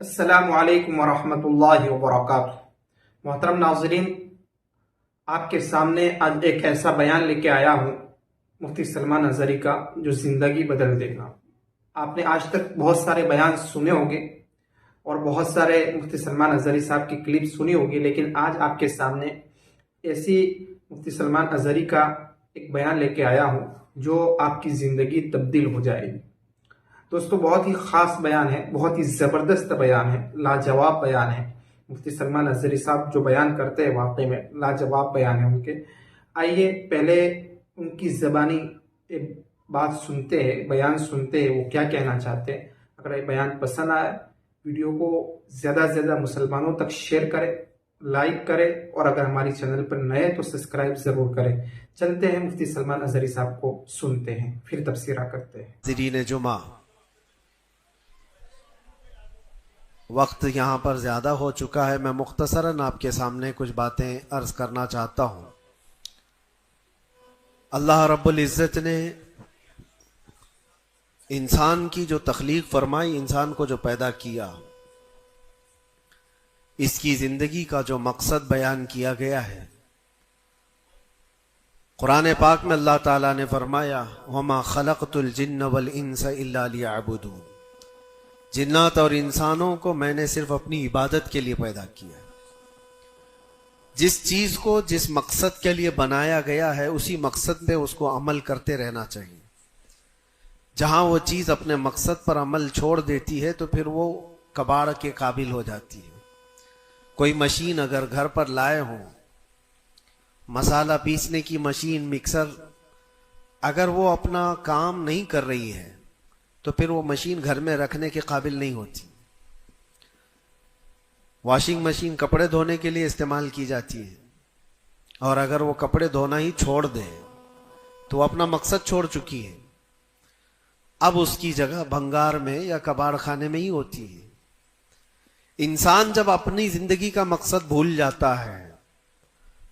السلام علیکم ورحمۃ اللہ وبرکاتہ۔ محترم ناظرین، آپ کے سامنے آج ایک ایسا بیان لے کے آیا ہوں مفتی سلمان اظہری کا جو زندگی بدل دے گا۔ آپ نے آج تک بہت سارے بیان سنے ہوں گے اور بہت سارے مفتی سلمان اظہری صاحب کی کلپ سنی ہوگی، لیکن آج آپ کے سامنے ایسی مفتی سلمان اظہری کا ایک بیان لے کے آیا ہوں جو آپ کی زندگی تبدیل ہو جائے گی۔ دوستو، بہت ہی خاص بیان ہے، بہت ہی زبردست بیان ہے، لاجواب بیان ہے۔ مفتی سلمان اظہری صاحب جو بیان کرتے ہیں واقعی میں لاجواب بیان ہے ان کے۔ آئیے پہلے ان کی زبانی بات سنتے ہیں، بیان سنتے ہیں، وہ کیا کہنا چاہتے ہیں۔ اگر یہ بیان پسند آئے، ویڈیو کو زیادہ سے زیادہ مسلمانوں تک شیئر کریں، لائک کریں، اور اگر ہماری چینل پر نئے تو سبسکرائب ضرور کریں۔ چلتے ہیں مفتی سلمان اظہری صاحب کو سنتے ہیں، پھر تبصرہ کرتے ہیں۔ ناظرین جمعہ، وقت یہاں پر زیادہ ہو چکا ہے، میں مختصراً آپ کے سامنے کچھ باتیں عرض کرنا چاہتا ہوں۔ اللہ رب العزت نے انسان کی جو تخلیق فرمائی، انسان کو جو پیدا کیا، اس کی زندگی کا جو مقصد بیان کیا گیا ہے، قرآن پاک میں اللہ تعالیٰ نے فرمایا وَمَا خَلَقْتُ الْجِنَّ وَالْإِنسَ إِلَّا لِيَعْبُدُونِ، جنات اور انسانوں کو میں نے صرف اپنی عبادت کے لیے پیدا کیا۔ جس چیز کو جس مقصد کے لیے بنایا گیا ہے، اسی مقصد پہ اس کو عمل کرتے رہنا چاہیے۔ جہاں وہ چیز اپنے مقصد پر عمل چھوڑ دیتی ہے تو پھر وہ کباڑ کے قابل ہو جاتی ہے۔ کوئی مشین اگر گھر پر لائے ہوں، مسالہ پیسنے کی مشین، مکسر، اگر وہ اپنا کام نہیں کر رہی ہے تو پھر وہ مشین گھر میں رکھنے کے قابل نہیں ہوتی۔ واشنگ مشین کپڑے دھونے کے لیے استعمال کی جاتی ہے، اور اگر وہ کپڑے دھونا ہی چھوڑ دے تو وہ اپنا مقصد چھوڑ چکی ہے، اب اس کی جگہ بھنگار میں یا کباڑ خانے میں ہی ہوتی ہے۔ انسان جب اپنی زندگی کا مقصد بھول جاتا ہے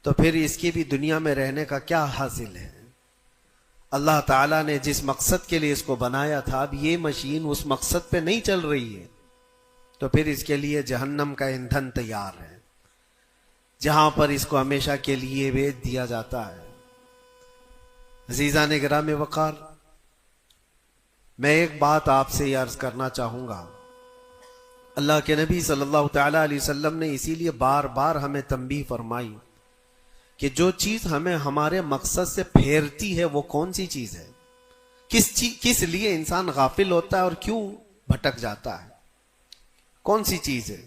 تو پھر اس کی بھی دنیا میں رہنے کا کیا حاصل ہے؟ اللہ تعالیٰ نے جس مقصد کے لیے اس کو بنایا تھا، اب یہ مشین اس مقصد پہ نہیں چل رہی ہے تو پھر اس کے لیے جہنم کا ایندھن تیار ہے، جہاں پر اس کو ہمیشہ کے لیے بیچ دیا جاتا ہے۔ عزیزان گرامی وقار، میں ایک بات آپ سے عرض کرنا چاہوں گا۔ اللہ کے نبی صلی اللہ تعالیٰ علیہ وسلم نے اسی لیے بار بار ہمیں تنبیہ فرمائی کہ جو چیز ہمیں ہمارے مقصد سے پھیرتی ہے وہ کون سی چیز ہے، کس لیے انسان غافل ہوتا ہے اور کیوں بھٹک جاتا ہے، کون سی چیز ہے؟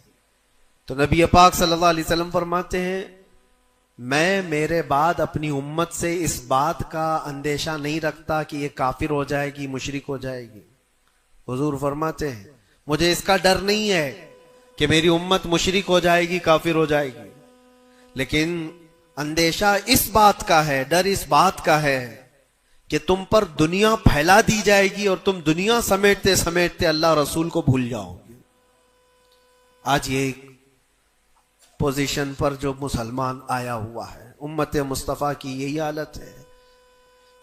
تو نبی پاک صلی اللہ علیہ وسلم فرماتے ہیں، میں میرے بعد اپنی امت سے اس بات کا اندیشہ نہیں رکھتا کہ یہ کافر ہو جائے گی، مشرک ہو جائے گی۔ حضور فرماتے ہیں مجھے اس کا ڈر نہیں ہے کہ میری امت مشرک ہو جائے گی، کافر ہو جائے گی، لیکن اندیشہ اس بات کا ہے، ڈر اس بات کا ہے کہ تم پر دنیا پھیلا دی جائے گی اور تم دنیا سمیٹتے سمیٹتے اللہ رسول کو بھول جاؤ گے۔ آج یہ پوزیشن پر جو مسلمان آیا ہوا ہے، امت مصطفیٰ کی یہی حالت ہے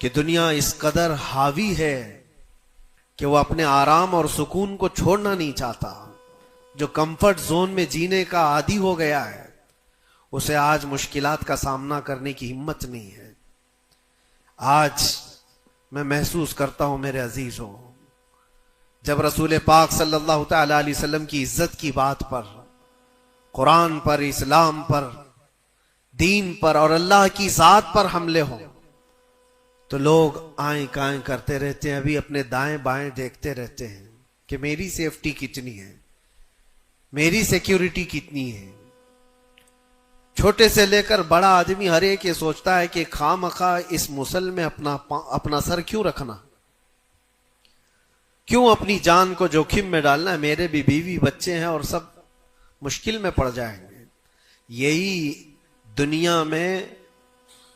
کہ دنیا اس قدر حاوی ہے کہ وہ اپنے آرام اور سکون کو چھوڑنا نہیں چاہتا۔ جو کمفرٹ زون میں جینے کا عادی ہو گیا ہے، اسے آج مشکلات کا سامنا کرنے کی ہمت نہیں ہے۔ آج میں محسوس کرتا ہوں میرے عزیزوں، جب رسول پاک صلی اللہ تعالی علیہ وسلم کی عزت کی بات پر، قرآن پر، اسلام پر، دین پر اور اللہ کی ذات پر حملے ہوں تو لوگ آئیں کائیں کرتے رہتے ہیں، ابھی اپنے دائیں بائیں دیکھتے رہتے ہیں کہ میری سیفٹی کتنی ہے، میری سیکیورٹی کتنی ہے۔ چھوٹے سے لے کر بڑا آدمی ہر ایک یہ سوچتا ہے کہ خواہ مخواہ اس مسل میں اپنا سر کیوں رکھنا، کیوں اپنی جان کو جوخم میں ڈالنا ہے، میرے بھی بیوی بچے ہیں اور سب مشکل میں پڑ جائیں گے۔ یہی دنیا میں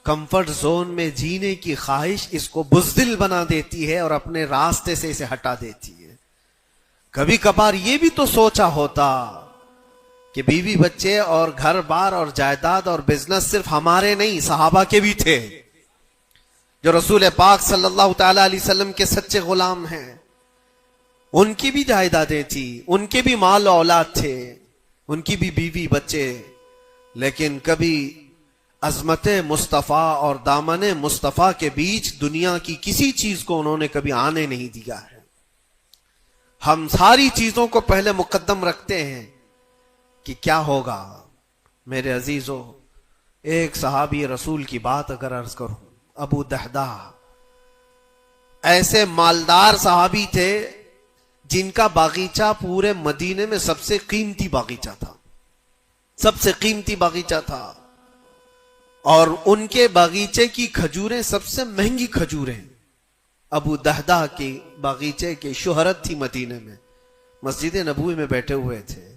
کمفرٹ زون میں جینے کی خواہش اس کو بزدل بنا دیتی ہے اور اپنے راستے سے اسے ہٹا دیتی ہے۔ کبھی کبھار یہ بھی تو سوچا ہوتا کہ بیوی بچے اور گھر بار اور جائیداد اور بزنس صرف ہمارے نہیں، صحابہ کے بھی تھے، جو رسول پاک صلی اللہ تعالی علیہ وسلم کے سچے غلام ہیں۔ ان کی بھی جائیدادیں تھی، ان کے بھی مال و اولاد تھے، ان کی بھی بیوی بچے، لیکن کبھی عظمت مصطفیٰ اور دامن مصطفیٰ کے بیچ دنیا کی کسی چیز کو انہوں نے کبھی آنے نہیں دیا ہے۔ ہم ساری چیزوں کو پہلے مقدم رکھتے ہیں کہ کیا ہوگا۔ میرے عزیزو، ایک صحابی رسول کی بات اگر عرض کروں، ابو دہدہ، ایسے مالدار صحابی تھے جن کا باغیچہ پورے مدینے میں سب سے قیمتی باغیچہ تھا، سب سے قیمتی باغیچہ تھا، اور ان کے باغیچے کی کھجوریں سب سے مہنگی کھجوریں ابو دہدہ کے باغیچے کی شہرت تھی مدینے میں۔ مسجد نبوی میں بیٹھے ہوئے تھے،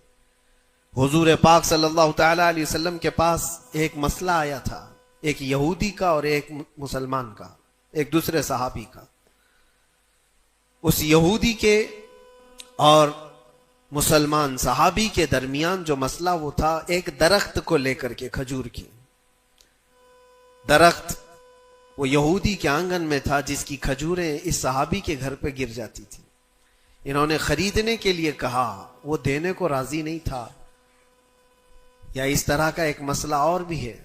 حضور پاک صلی اللہ تعالی علیہ وسلم کے پاس ایک مسئلہ آیا تھا، ایک یہودی کا اور ایک مسلمان کا، ایک دوسرے صحابی کا۔ اس یہودی کے اور مسلمان صحابی کے درمیان جو مسئلہ وہ تھا ایک درخت کو لے کر کے، کھجور کی درخت وہ یہودی کے آنگن میں تھا جس کی کھجوریں اس صحابی کے گھر پہ گر جاتی تھی۔ انہوں نے خریدنے کے لیے کہا، وہ دینے کو راضی نہیں تھا۔ یا اس طرح کا ایک مسئلہ اور بھی ہے،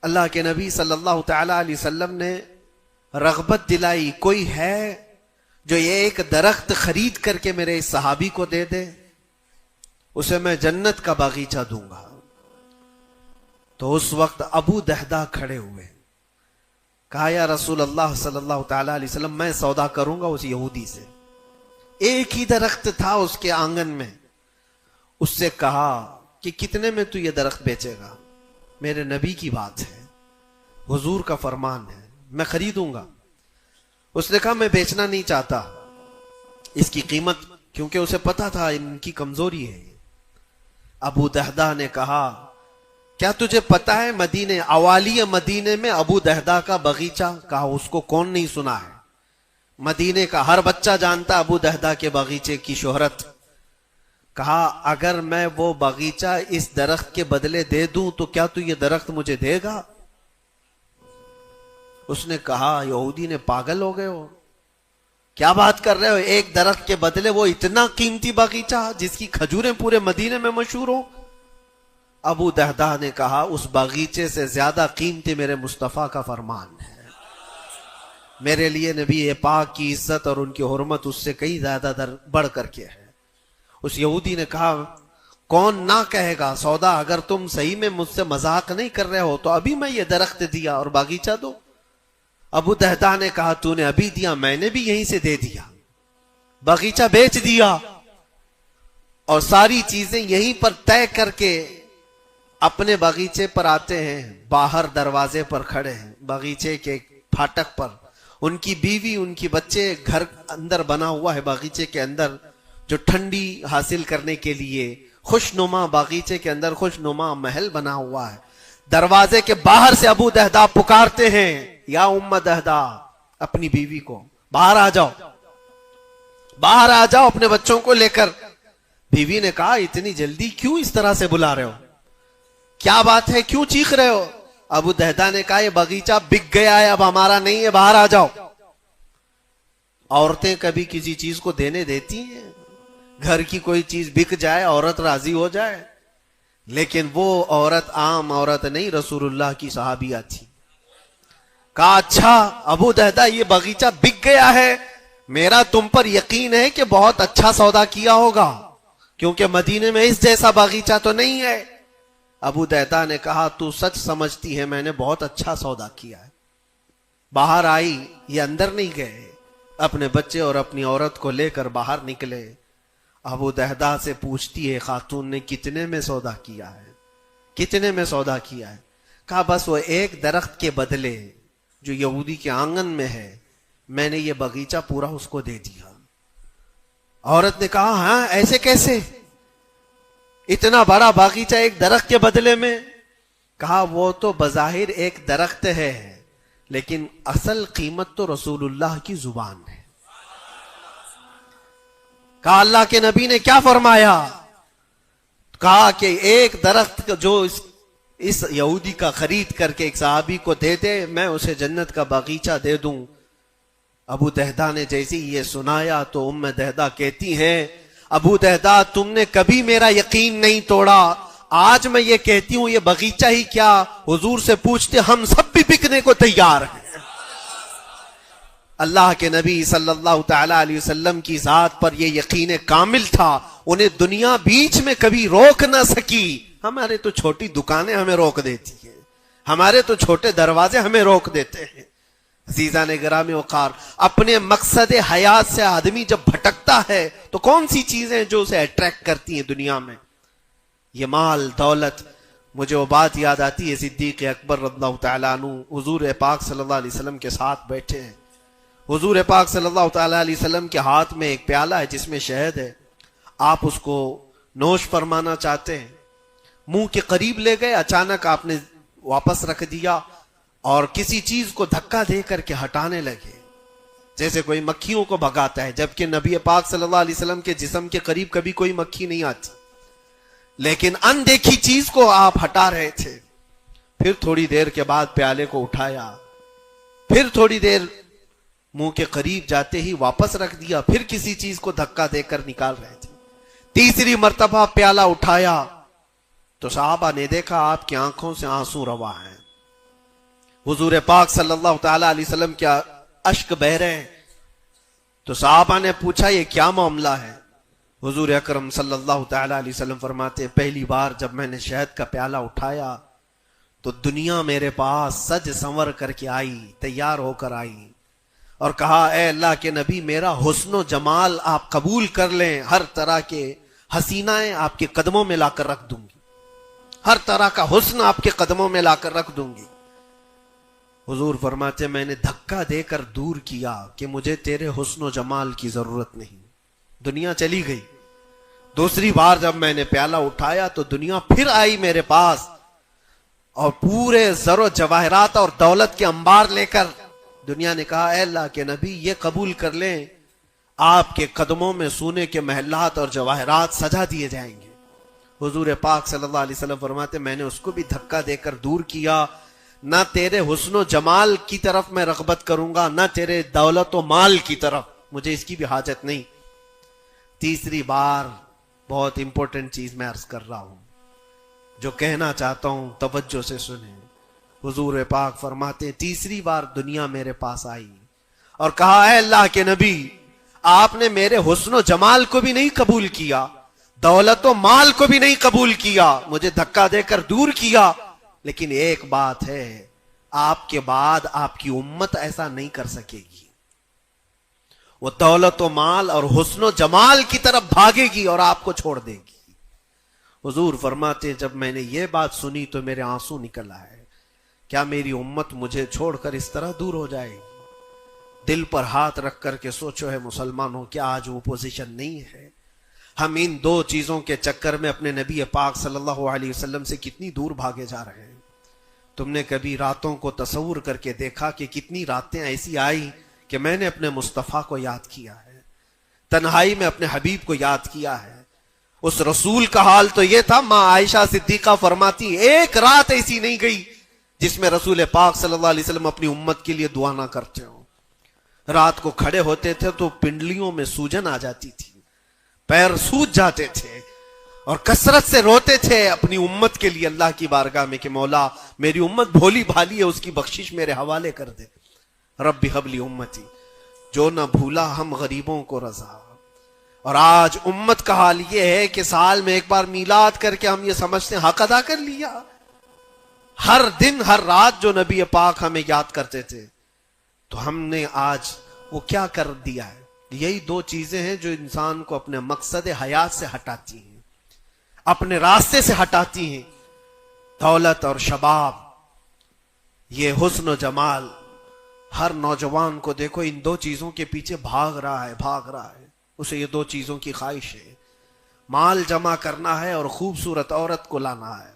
اللہ کے نبی صلی اللہ تعالی علیہ وسلم نے رغبت دلائی، کوئی ہے جو یہ ایک درخت خرید کر کے میرے اس صحابی کو دے دے، اسے میں جنت کا باغیچہ دوں گا۔ تو اس وقت ابو دہدہ کھڑے ہوئے، کہا یا رسول اللہ صلی اللہ تعالی علیہ وسلم، میں سودا کروں گا اس یہودی سے۔ ایک ہی درخت تھا اس کے آنگن میں۔ اس سے کہا کہ کتنے میں تو یہ درخت بیچے گا؟ میرے نبی کی بات ہے، حضور کا فرمان ہے، میں خریدوں گا۔ اس نے کہا میں بیچنا نہیں چاہتا اس کی قیمت، کیونکہ اسے پتا تھا ان کی کمزوری ہے۔ ابو دہدہ نے کہا کیا تجھے پتا ہے مدینے، اوالی مدینے میں ابو دہدہ کا باغیچہ؟ کہا اس کو کون نہیں سنا ہے، مدینے کا ہر بچہ جانتا ابو دہدہ کے باغیچے کی شہرت۔ کہا اگر میں وہ باغیچہ اس درخت کے بدلے دے دوں تو کیا تو یہ درخت مجھے دے گا؟ اس نے کہا یہودی نے، پاگل ہو گئے ہو، کیا بات کر رہے ہو؟ ایک درخت کے بدلے وہ اتنا قیمتی باغیچہ جس کی کھجوریں پورے مدینے میں مشہور ہوں؟ ابو دہدہ نے کہا اس باغیچے سے زیادہ قیمتی میرے مصطفیٰ کا فرمان ہے، میرے لیے نبی پاک کی عزت اور ان کی حرمت اس سے کئی زیادہ بڑھ کر کے ہے۔ اس یہودی نے کہا کون نہ کہے گا سودا، اگر تم صحیح میں مجھ سے مذاق نہیں کر رہے ہو تو ابھی میں یہ درخت دیا اور باغیچہ دو۔ ابو دہدہ نے کہا تو نے ابھی دیا، میں نے بھی یہیں سے دے دیا، باغیچہ بیچ دیا اور ساری چیزیں یہیں پر طے کر کے اپنے باغیچے پر آتے ہیں۔ باہر دروازے پر کھڑے ہیں، باغیچے کے پھاٹک پر، ان کی بیوی ان کی بچے، گھر اندر بنا ہوا ہے باغیچے کے اندر جو ٹھنڈی حاصل کرنے کے لیے خوش نما، باغیچے کے اندر خوش نما محل بنا ہوا ہے۔ دروازے کے باہر سے ابو دہدہ پکارتے ہیں یا ام دہدہ، اپنی بیوی کو، باہر آ جاؤ، باہر آ جاؤ اپنے بچوں کو لے کر۔ بیوی نے کہا اتنی جلدی کیوں اس طرح سے بلا رہے ہو، کیا بات ہے، کیوں چیخ رہے ہو؟ ابو دہدہ نے کہا یہ باغیچہ بک گیا ہے، اب ہمارا نہیں ہے، باہر آ جاؤ۔ عورتیں کبھی کسی چیز کو دینے دیتی ہیں؟ گھر کی کوئی چیز بک جائے عورت راضی ہو جائے، لیکن وہ عورت عام عورت نہیں، رسول اللہ کی صحابیہ تھی۔ کہا اچھا ابو دہدہ یہ باغیچہ بک گیا ہے، میرا تم پر یقین ہے کہ بہت اچھا سودا کیا ہوگا، کیونکہ مدینے میں اس جیسا باغیچہ تو نہیں ہے۔ ابو دہدہ نے کہا تو سچ سمجھتی ہے میں نے بہت اچھا سودا کیا ہے۔ باہر آئی، یہ اندر نہیں گئے، اپنے بچے اور اپنی عورت کو لے کر باہر نکلے۔ ابو دہدہ سے پوچھتی ہے خاتون نے کتنے میں سودا کیا ہے، کتنے میں سودا کیا ہے؟ کہا بس وہ ایک درخت کے بدلے جو یہودی کے آنگن میں ہے میں نے یہ باغیچہ پورا اس کو دے دیا۔ عورت نے کہا ہاں ایسے کیسے، اتنا بڑا باغیچہ ایک درخت کے بدلے میں؟ کہا وہ تو بظاہر ایک درخت ہے لیکن اصل قیمت تو رسول اللہ کی زبان ہے۔ کہا اللہ کے نبی نے کیا فرمایا؟ کہا کہ ایک درخت جو اس یہودی کا خرید کر کے ایک صحابی کو دے دے، میں اسے جنت کا باغیچہ دے دوں۔ ابو دہدا نے جیسے یہ سنایا تو ام دہدا کہتی ہیں ابو دہدا تم نے کبھی میرا یقین نہیں توڑا، آج میں یہ کہتی ہوں یہ باغیچہ ہی کیا حضور سے پوچھتے ہم سب بھی بکنے کو تیار ہیں۔ اللہ کے نبی صلی اللہ تعالی علیہ وسلم کی ذات پر یہ یقین کامل تھا، انہیں دنیا بیچ میں کبھی روک نہ سکی۔ ہمارے تو چھوٹی دکانیں ہمیں روک دیتی ہیں، ہمارے تو چھوٹے دروازے ہمیں روک دیتے ہیں۔ عزیزان گرامی وقار، اپنے مقصد حیات سے آدمی جب بھٹکتا ہے تو کون سی چیزیں جو اسے اٹریکٹ کرتی ہیں دنیا میں؟ یہ مال دولت۔ مجھے وہ بات یاد آتی ہے، صدیق اکبر رضی اللہ تعالیٰ عنہ حضور پاک صلی اللہ علیہ وسلم کے ساتھ بیٹھے ہیں، حضور پاک صلی اللہ تعالیٰ علیہ وسلم کے ہاتھ میں ایک پیالہ ہے جس میں شہد ہے، آپ اس کو نوش فرمانا چاہتے ہیں، منہ کے قریب لے گئے، اچانک آپ نے واپس رکھ دیا اور کسی چیز کو دھکا دے کر کے ہٹانے لگے، جیسے کوئی مکھیوں کو بھگاتا ہے، جبکہ نبی پاک صلی اللہ علیہ وسلم کے جسم کے قریب کبھی کوئی مکھی نہیں آتی، لیکن اندیکھی چیز کو آپ ہٹا رہے تھے۔ پھر تھوڑی دیر کے بعد پیالے کو اٹھایا، پھر تھوڑی دیر منہ کے قریب جاتے ہی واپس رکھ دیا، پھر کسی چیز کو دھکا دے کر نکال رہے تھے، تیسری مرتبہ پیالہ اٹھایا تو صحابہ نے دیکھا آپ کی آنکھوں سے آنسو روا ہیں، حضور پاک صلی اللہ تعالی علیہ وسلم کیا اشک بہ رہے ہیں۔ تو صحابہ نے پوچھا یہ کیا معاملہ ہے؟ حضور اکرم صلی اللہ تعالی علیہ وسلم فرماتے پہلی بار جب میں نے شہد کا پیالہ اٹھایا تو دنیا میرے پاس سج سنور کر کے آئی، تیار ہو کر آئی اور کہا اے اللہ کے نبی میرا حسن و جمال آپ قبول کر لیں، ہر طرح کے حسینائیں آپ کے قدموں میں لا کر رکھ دوں گی، ہر طرح کا حسن آپ کے قدموں میں لا کر رکھ دوں گی۔ حضور فرماتے میں نے دھکا دے کر دور کیا کہ مجھے تیرے حسن و جمال کی ضرورت نہیں، دنیا چلی گئی۔ دوسری بار جب میں نے پیالہ اٹھایا تو دنیا پھر آئی میرے پاس اور پورے زر و جواہرات اور دولت کے انبار لے کر دنیا نے کہا اے اللہ کے نبی یہ قبول کر لیں، آپ کے قدموں میں سونے کے محلات اور جواہرات سجا دیے جائیں گے۔ حضور پاک صلی اللہ علیہ وسلم فرماتے میں نے اس کو بھی دھکا دے کر دور کیا، نہ تیرے حسن و جمال کی طرف میں رغبت کروں گا، نہ تیرے دولت و مال کی طرف، مجھے اس کی بھی حاجت نہیں۔ تیسری بار بہت امپورٹنٹ چیز میں عرض کر رہا ہوں، جو کہنا چاہتا ہوں توجہ سے سنیں۔ حضور پاک فرماتے تیسری بار دنیا میرے پاس آئی اور کہا اے اللہ کے نبی آپ نے میرے حسن و جمال کو بھی نہیں قبول کیا، دولت و مال کو بھی نہیں قبول کیا، مجھے دھکا دے کر دور کیا، لیکن ایک بات ہے آپ کے بعد آپ کی امت ایسا نہیں کر سکے گی، وہ دولت و مال اور حسن و جمال کی طرف بھاگے گی اور آپ کو چھوڑ دے گی۔ حضور فرماتے جب میں نے یہ بات سنی تو میرے آنسو نکل آئے، کیا میری امت مجھے چھوڑ کر اس طرح دور ہو جائے گی؟ دل پر ہاتھ رکھ کر کے سوچو ہے مسلمانوں، کیا آج وہ پوزیشن نہیں ہے؟ ہم ان دو چیزوں کے چکر میں اپنے نبی پاک صلی اللہ علیہ وسلم سے کتنی دور بھاگے جا رہے ہیں۔ تم نے کبھی راتوں کو تصور کر کے دیکھا کہ کتنی راتیں ایسی آئی کہ میں نے اپنے مصطفیٰ کو یاد کیا ہے، تنہائی میں اپنے حبیب کو یاد کیا ہے؟ اس رسول کا حال تو یہ تھا، ماں عائشہ صدیقہ فرماتی ایک رات ایسی نہیں گئی جس میں رسول پاک صلی اللہ علیہ وسلم اپنی امت کے لیے دعا نہ کرتے ہوں۔ رات کو کھڑے ہوتے تھے تو پنڈلیوں میں سوجن آ جاتی تھی، پیر سوج جاتے تھے اور کثرت سے روتے تھے اپنی امت کے لیے اللہ کی بارگاہ میں کہ مولا میری امت بھولی بھالی ہے، اس کی بخشش میرے حوالے کر دے، رب ہب لی امتی، جو نہ بھولا ہم غریبوں کو رضا۔ اور آج امت کا حال یہ ہے کہ سال میں ایک بار میلاد کر کے ہم یہ سمجھتے ہیں حق ادا کر لیا، ہر دن ہر رات جو نبی پاک ہمیں یاد کرتے تھے تو ہم نے آج وہ کیا کر دیا ہے؟ یہی دو چیزیں ہیں جو انسان کو اپنے مقصد حیات سے ہٹاتی ہیں، اپنے راستے سے ہٹاتی ہیں، دولت اور شباب، یہ حسن و جمال۔ ہر نوجوان کو دیکھو ان دو چیزوں کے پیچھے بھاگ رہا ہے، اسے یہ دو چیزوں کی خواہش ہے، مال جمع کرنا ہے اور خوبصورت عورت کو لانا ہے،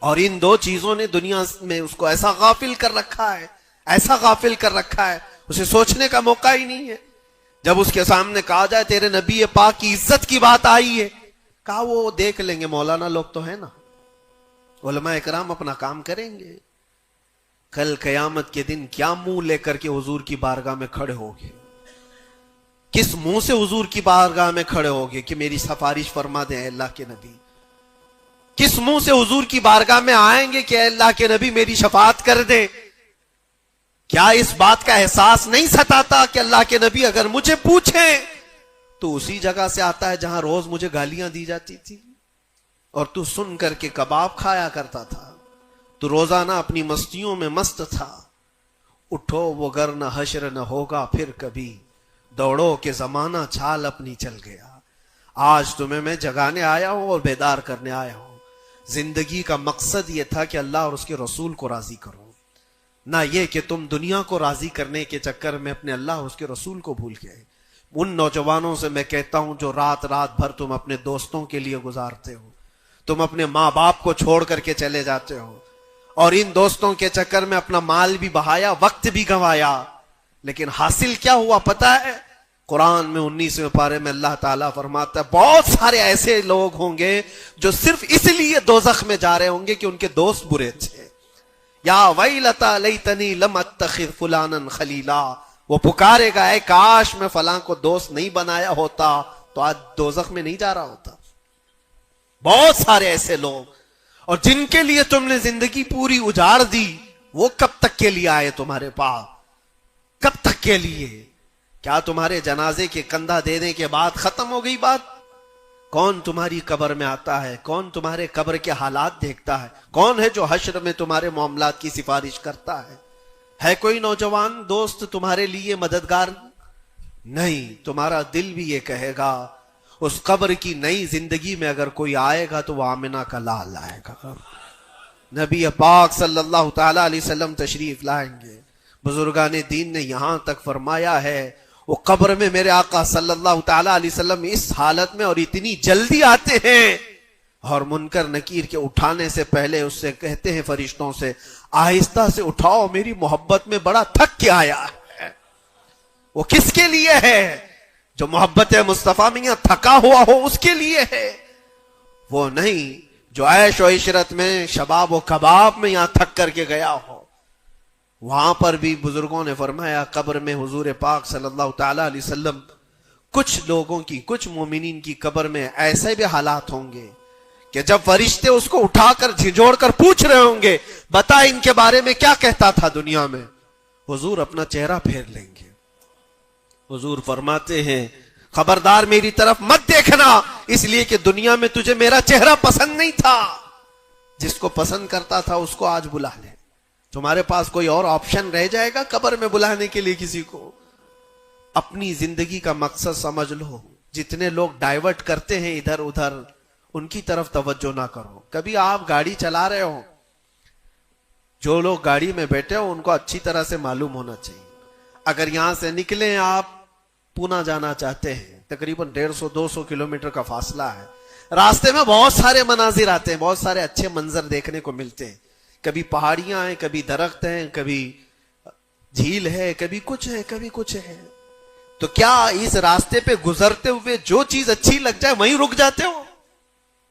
اور ان دو چیزوں نے دنیا میں اس کو ایسا غافل کر رکھا ہے، اسے سوچنے کا موقع ہی نہیں ہے۔ جب اس کے سامنے کہا جائے تیرے نبی پاک کی عزت کی بات آئی ہے، کہا وہ دیکھ لیں گے، مولانا لوگ تو ہیں نا، علماء اکرام اپنا کام کریں گے، کل قیامت کے دن کیا منہ لے کر کے حضور کی بارگاہ میں کھڑے ہوگے؟ کس منہ سے حضور کی بارگاہ میں کھڑے ہوگے کہ میری سفارش فرما دیں اے اللہ کے نبی؟ کس منہ سے حضور کی بارگاہ میں آئیں گے کہ اے اللہ کے نبی میری شفاعت کر دیں؟ کیا اس بات کا احساس نہیں ستاتا کہ اللہ کے نبی اگر مجھے پوچھیں تو اسی جگہ سے آتا ہے جہاں روز مجھے گالیاں دی جاتی تھی اور تو سن کر کے کباب کھایا کرتا تھا، تو روزانہ اپنی مستیوں میں مست تھا۔ اٹھو وہ گر نہ حشر نہ ہوگا پھر کبھی، دوڑو کہ زمانہ چھال اپنی چل گیا۔ آج تمہیں میں جگانے آیا ہوں اور بیدار کرنے آیا ہوں۔ زندگی کا مقصد یہ تھا کہ اللہ اور اس کے رسول کو راضی کرو، نہ یہ کہ تم دنیا کو راضی کرنے کے چکر میں اپنے اللہ اور اس کے رسول کو بھول گئے۔ ان نوجوانوں سے میں کہتا ہوں جو رات بھر تم اپنے دوستوں کے لیے گزارتے ہو، تم اپنے ماں باپ کو چھوڑ کر کے چلے جاتے ہو اور ان دوستوں کے چکر میں اپنا مال بھی بہایا، وقت بھی گنوایا، لیکن حاصل کیا ہوا پتا ہے؟ قرآن میں 19ویں پارے میں اللہ تعالیٰ فرماتا ہے بہت سارے ایسے لوگ ہوں گے جو صرف اس لیے دوزخ میں جا رہے ہوں گے کہ ان کے دوست برے تھے۔ یا ویلتا لیتنی لم اتخذ فلانا خلیلا، وہ پکارے گا اے کاش میں فلاں کو دوست نہیں بنایا ہوتا تو آج دوزخ میں نہیں جا رہا ہوتا۔ بہت سارے ایسے لوگ، اور جن کے لیے تم نے زندگی پوری اجاڑ دی، وہ کب تک کے لیے آئے تمہارے پاس؟ کب تک کے لیے؟ کیا تمہارے جنازے کے کندھا دینے کے بعد ختم ہو گئی بات؟ کون تمہاری قبر میں آتا ہے؟ کون تمہارے قبر کے حالات دیکھتا ہے؟ کون ہے جو حشر میں تمہارے معاملات کی سفارش کرتا ہے؟ ہے کوئی نوجوان دوست تمہارے لیے مددگار؟ نہیں۔ تمہارا دل بھی یہ کہے گا اس قبر کی نئی زندگی میں اگر کوئی آئے گا تو وہ آمنہ کا لال آئے گا۔ نبی پاک صلی اللہ تعالی علیہ وسلم تشریف لائیں گے۔ بزرگان دین نے یہاں تک فرمایا ہے وہ قبر میں میرے آقا صلی اللہ تعالی علیہ وسلم اس حالت میں اور اتنی جلدی آتے ہیں، اور منکر نکیر کے اٹھانے سے پہلے اس سے کہتے ہیں فرشتوں سے آہستہ سے اٹھاؤ، میری محبت میں بڑا تھک کے آیا ہے۔ وہ کس کے لیے ہے؟ جو محبت مصطفیٰ میں یہاں تھکا ہوا ہو اس کے لیے ہے، وہ نہیں جو عیش و عشرت میں شباب و کباب میں یہاں تھک کر کے گیا ہو۔ وہاں پر بھی بزرگوں نے فرمایا قبر میں حضور پاک صلی اللہ تعالی علیہ وسلم کچھ لوگوں کی، کچھ مومنین کی قبر میں ایسے بھی حالات ہوں گے کہ جب فرشتے اس کو اٹھا کر جھنجھوڑ کر پوچھ رہے ہوں گے بتا ان کے بارے میں کیا کہتا تھا دنیا میں، حضور اپنا چہرہ پھیر لیں گے۔ حضور فرماتے ہیں خبردار میری طرف مت دیکھنا، اس لیے کہ دنیا میں تجھے میرا چہرہ پسند نہیں تھا، جس کو پسند کرتا تھا اس کو آج بلا لے۔ تمہارے پاس کوئی اور آپشن رہ جائے گا قبر میں بلانے کے لیے کسی کو؟ اپنی زندگی کا مقصد سمجھ لو۔ جتنے لوگ ڈائیورٹ کرتے ہیں ادھر ادھر، ان کی طرف توجہ نہ کرو۔ کبھی آپ گاڑی چلا رہے ہو، جو لوگ گاڑی میں بیٹھے ہو ان کو اچھی طرح سے معلوم ہونا چاہیے، اگر یہاں سے نکلیں آپ پونا جانا چاہتے ہیں، تقریباً 150-200 کلومیٹر کا فاصلہ ہے، راستے میں بہت سارے مناظر آتے ہیں، بہت سارے اچھے منظر دیکھنے کو ملتے ہیں، کبھی پہاڑیاں ہیں، کبھی درخت ہیں، کبھی جھیل ہے، کبھی کچھ ہے، کبھی کچھ ہے۔ تو کیا اس راستے پہ گزرتے ہوئے جو چیز اچھی لگ جائے وہیں رک جاتے ہو؟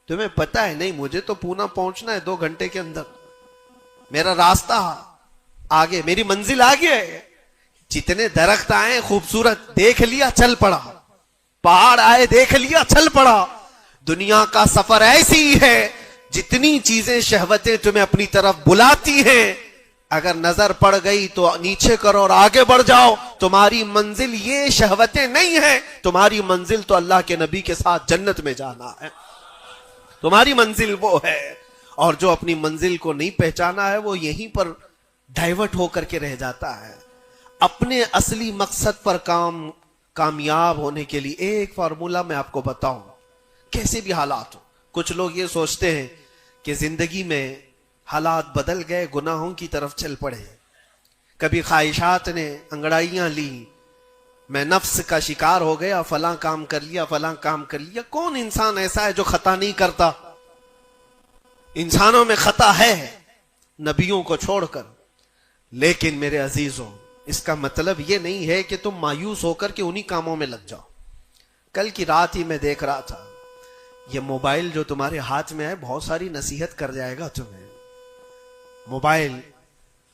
تمہیں پتا ہے نہیں مجھے تو پونا پہنچنا ہے 2 گھنٹے کے اندر، میرا راستہ آگے، میری منزل آگے ہے۔ جتنے درخت آئے خوبصورت دیکھ لیا چل پڑا، پہاڑ آئے دیکھ لیا چل پڑا۔ دنیا کا سفر ایسی ہی ہے، جتنی چیزیں شہوتیں تمہیں اپنی طرف بلاتی ہیں، اگر نظر پڑ گئی تو نیچے کرو اور آگے بڑھ جاؤ۔ تمہاری منزل یہ شہوتیں نہیں ہے، تمہاری منزل تو اللہ کے نبی کے ساتھ جنت میں جانا ہے، تمہاری منزل وہ ہے۔ اور جو اپنی منزل کو نہیں پہچانا ہے وہ یہیں پر ڈائیورٹ ہو کر کے رہ جاتا ہے۔ اپنے اصلی مقصد پر کامیاب ہونے کے لیے ایک فارمولا میں آپ کو بتاؤں، کیسے بھی حالات ہو۔ کچھ لوگ یہ سوچتے ہیں کہ زندگی میں حالات بدل گئے، گناہوں کی طرف چل پڑے، کبھی خواہشات نے انگڑائیاں لی، میں نفس کا شکار ہو گیا، فلاں کام کر لیا، فلاں کام کر لیا۔ کون انسان ایسا ہے جو خطا نہیں کرتا؟ انسانوں میں خطا ہے، نبیوں کو چھوڑ کر۔ لیکن میرے عزیزوں، اس کا مطلب یہ نہیں ہے کہ تم مایوس ہو کر کے انہی کاموں میں لگ جاؤ۔ کل کی رات ہی میں دیکھ رہا تھا، یہ موبائل جو تمہارے ہاتھ میں ہے بہت ساری نصیحت کر جائے گا تمہیں۔ موبائل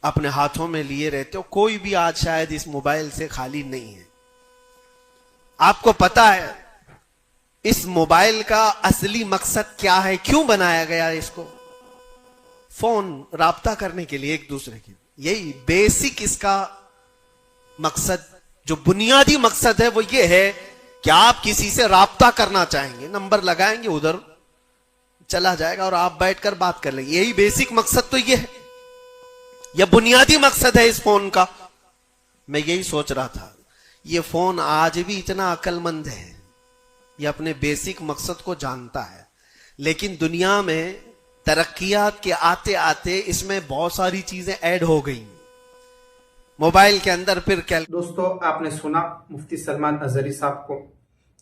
اپنے ہاتھوں میں لیے رہتے ہو. کوئی بھی آج شاید اس موبائل سے خالی نہیں ہے. آپ کو پتا ہے اس موبائل کا اصلی مقصد کیا ہے؟ کیوں بنایا گیا اس کو؟ فون، رابطہ کرنے کے لیے ایک دوسرے کے. یہی بیسک اس کا مقصد، جو بنیادی مقصد ہے وہ یہ ہے کہ آپ کسی سے رابطہ کرنا چاہیں گے، نمبر لگائیں گے، ادھر چلا جائے گا اور آپ بیٹھ کر بات کر لیں گے. یہی بیسک مقصد تو یہ ہے، یہ بنیادی مقصد ہے اس فون کا. میں یہی سوچ رہا تھا، یہ فون آج بھی اتنا عقل مند ہے، یہ اپنے بیسک مقصد کو جانتا ہے، لیکن دنیا میں ترقیات کے آتے آتے اس میں بہت ساری چیزیں ایڈ ہو گئی موبائل کے اندر. پھر دوستو، آپ نے سنا مفتی سلمان اظہری صاحب کو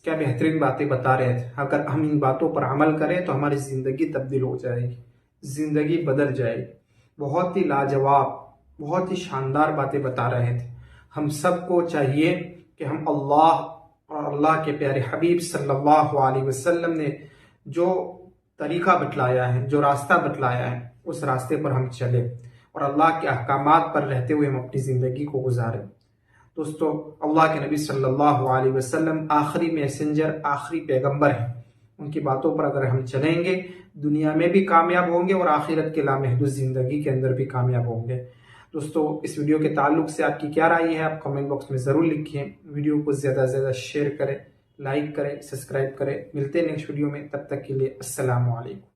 کیا بہترین باتیں بتا رہے تھے. اگر ہم ان باتوں پر عمل کریں تو ہماری زندگی تبدیل ہو جائے گی، زندگی بدل جائے گی. بہت ہی لاجواب، بہت ہی شاندار باتیں بتا رہے تھے. ہم سب کو چاہیے کہ ہم اللہ اور اللہ کے پیارے حبیب صلی اللہ علیہ وسلم نے جو طریقہ بتلایا ہے، جو راستہ بتلایا ہے، اس راستے پر ہم چلیں اور اللہ کے احکامات پر رہتے ہوئے ہم اپنی زندگی کو گزاریں. دوستو، اللہ کے نبی صلی اللہ علیہ وسلم آخری میسنجر، آخری پیغمبر ہیں. ان کی باتوں پر اگر ہم چلیں گے، دنیا میں بھی کامیاب ہوں گے اور آخرت کے لامحدود زندگی کے اندر بھی کامیاب ہوں گے. دوستو، اس ویڈیو کے تعلق سے آپ کی کیا رائے ہے؟ آپ کمنٹ باکس میں ضرور لکھیں. ویڈیو کو زیادہ سے زیادہ شیئر کریں، لائک کریں، سبسکرائب کریں. ملتے ہیں نیکسٹ ویڈیو میں، تب تک کے لیے السلام علیکم.